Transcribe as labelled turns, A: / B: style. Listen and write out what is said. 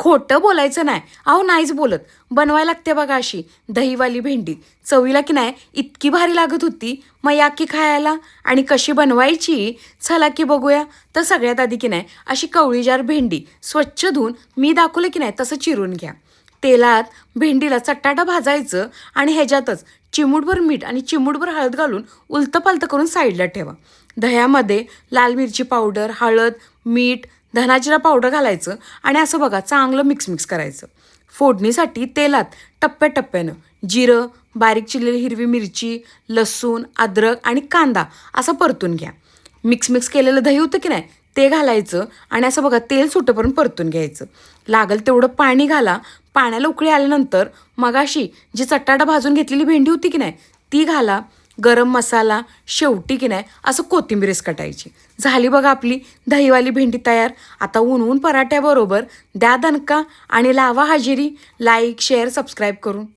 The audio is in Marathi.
A: खोटं बोलायचं नाही. अहो नाहीच बोलत. बनवायला लागते बघा अशी दहीवाली भेंडी. चवीला की नाही इतकी भारी लागत होती. मग या की खायला. आणि कशी बनवायची चला की बघूया. तर सगळ्यात आधी की नाही अशी कवळीजार भेंडी स्वच्छ धुवून मी दाखवलं की नाही तसं चिरून घ्या. तेलात भेंडीला चटाटा भाजायचं आणि ह्याच्यातच चिमूटभर मीठ आणि चिमूटभर हळद घालून उलतं करून साईडला ठेवा. दह्यामध्ये लाल मिरची पावडर, हळद, मीठ, धनाजिरा पावडर घालायचं आणि असं बघा चांगलं मिक्स करायचं. फोडणीसाठी तेलात टप्प्याटप्प्यानं जिरं, बारीक चिरलेली हिरवी मिरची, लसूण, अद्रक आणि कांदा असं परतून घ्या. मिक्स केलेलं दही होतं की नाही ते घालायचं आणि असं बघा तेल सुटेपर्यंत परतून घ्यायचं. लागल तेवढं पाणी घाला. पाण्याला उकळी आल्यानंतर मगाशी जी चटाटा भाजून घेतलेली भेंडी होती की नाही ती घाला. गरम मसाला, शेवटी की नाही असं कोथिंबीरच कटायची. झाली बघा आपली दहीवाली भेंडी तयार. आता ऊन पराठ्याबरोबर द्या दणका आणि लावा हजेरी. लाईक, शेअर, सबस्क्राईब करून.